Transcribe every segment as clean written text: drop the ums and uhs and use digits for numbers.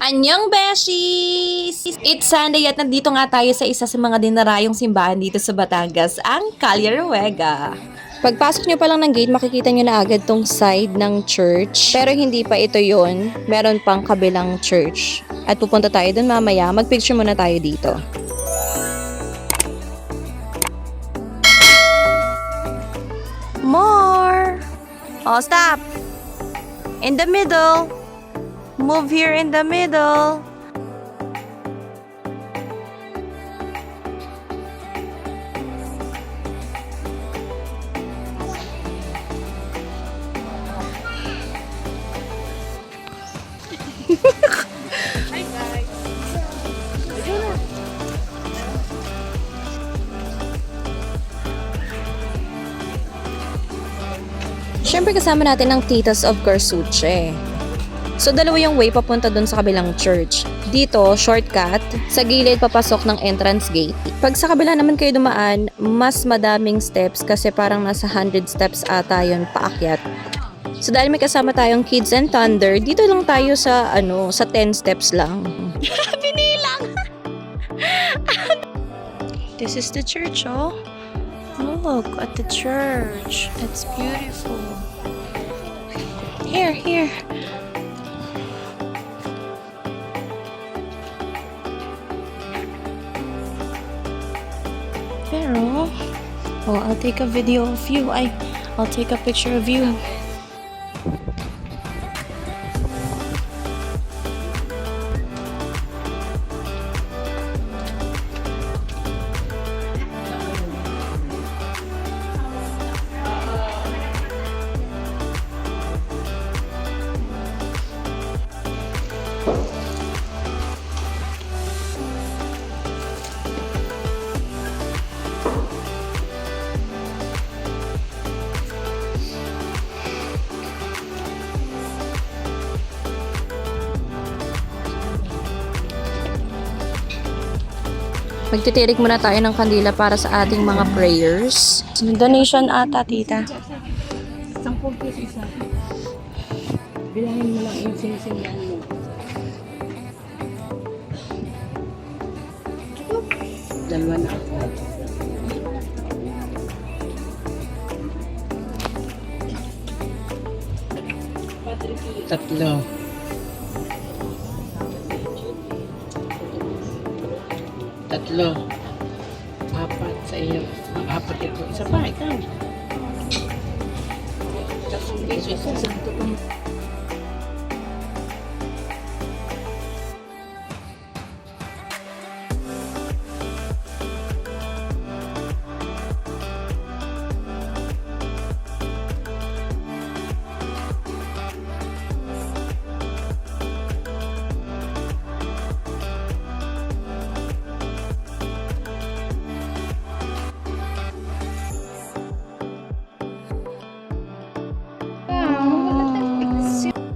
Anyong Beshies! It's Sunday at nandito nga tayo sa isa sa mga dinarayong simbahan dito sa Batangas, ang Calle Ruega. Pagpasok nyo pa lang ng gate, makikita nyo na agad tong side ng church. Pero hindi pa ito yon, meron pang kabilang church. At pupunta tayo dun mamaya, magpicture muna tayo dito. More! Oh, stop! In the middle! Move here in the middle. Hi guys. Siyempre kasama natin ang Titas of Carsuche. So, dalawa yung way papunta dun sa kabilang church. Dito, shortcut, sa gilid papasok ng entrance gate. Pag sa kabila naman kayo dumaan, mas madaming steps kasi parang nasa 100 steps ata yun paakyat. So, dahil may kasama tayong Kids and Thunder, dito lang tayo sa, sa 10 steps lang. Binilang! This is the church, oh. Look at the church. It's beautiful. Here. Pero, I'll take a video of you. I'll take a picture of you. Magtitirik muna tayo ng kandila para sa ating mga prayers. Donation ata, tita. 10 piso isa. Bilangin mo lang yung sinisimbahan mo. Dalawa na. Tatlo. Apat sa iyo. Apat ito. Isa pa, ikaw. 10 piso isa.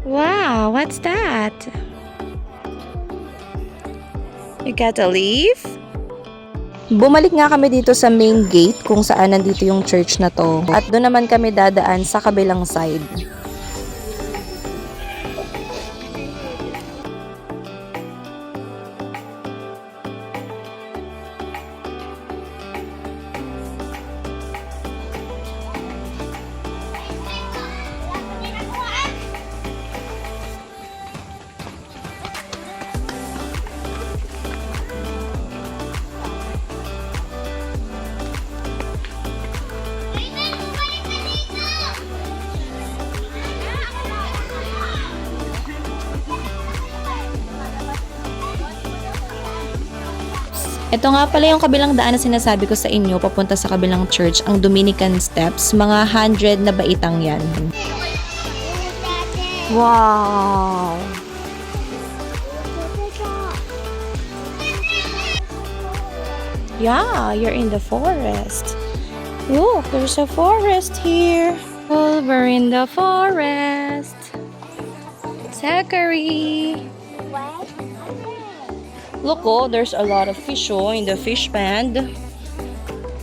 Wow, what's that? You got a leaf? Bumalik nga kami dito sa main gate kung saan nandito yung church na to. At doon naman kami dadaan sa kabilang side. Ito nga pala yung kabilang daan na sinasabi ko sa inyo papunta sa kabilang church, ang Dominican Steps. Mga 100 na baitang yan. Wow! Yeah, you're in the forest. Look, there's a forest here. Oh, we're in the forest. Zachary. Look, oh, there's a lot of fish, oh, in the fish pond.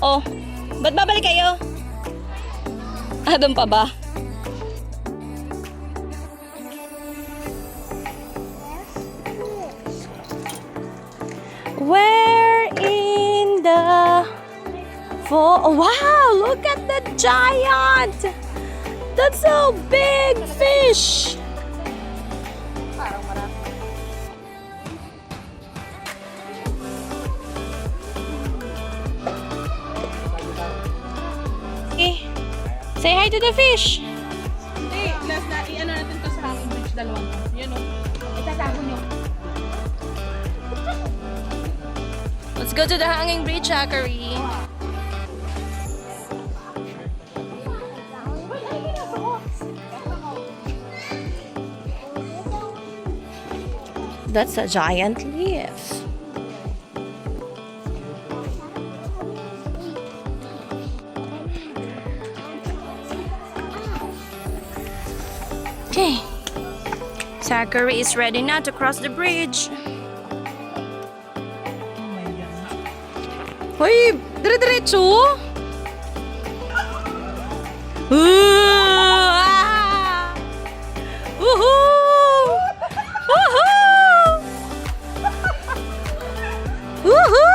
Oh, ba't babalik kayo? Ah, doon pa ba? We're in the oh, wow, look at the giant! That's a big fish! Okay. Say hi to the fish! Hindi, last na, i-ano natin to sa hanging bridge, dalawang to. Yan o. Itatago nyo. Let's go to the hanging bridge, Zachary. That's a giant leaf. Okay. Zachary is ready now to cross the bridge. Hoy, dire-diretso. Ah! Woohoo! Woohoo! Woohoo!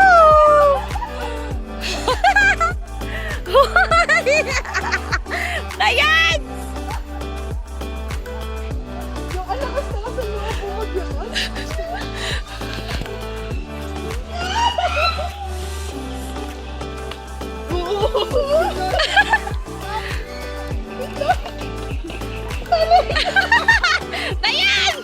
Ayan! Yung alakas na sa mga bumag Ayan!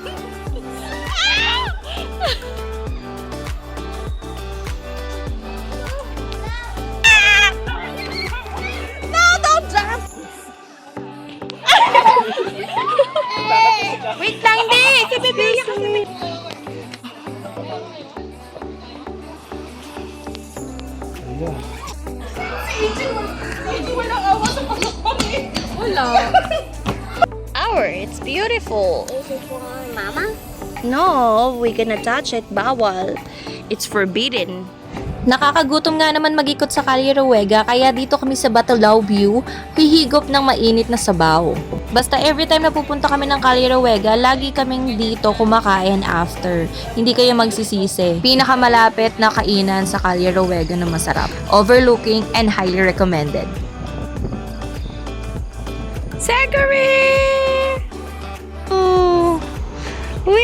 Ah! No, don't jump! Wait lang, di! Si Bebe kasi may... Wala. Our, it's beautiful. Is it for Mama? No, we gonna touch it. Bawal. It's forbidden. Nakakagutom nga naman mag-ikot sa Calle Ruega, kaya dito kami sa Batulao View, hihigop ng mainit na sabaw. Basta every time na pupunta kami ng Calle Ruega, lagi kaming dito kumakain after. Hindi kayo magsisisi. Pinakamalapit na kainan sa Calle Ruega na masarap. Overlooking and highly recommended. Zachary! Oh, we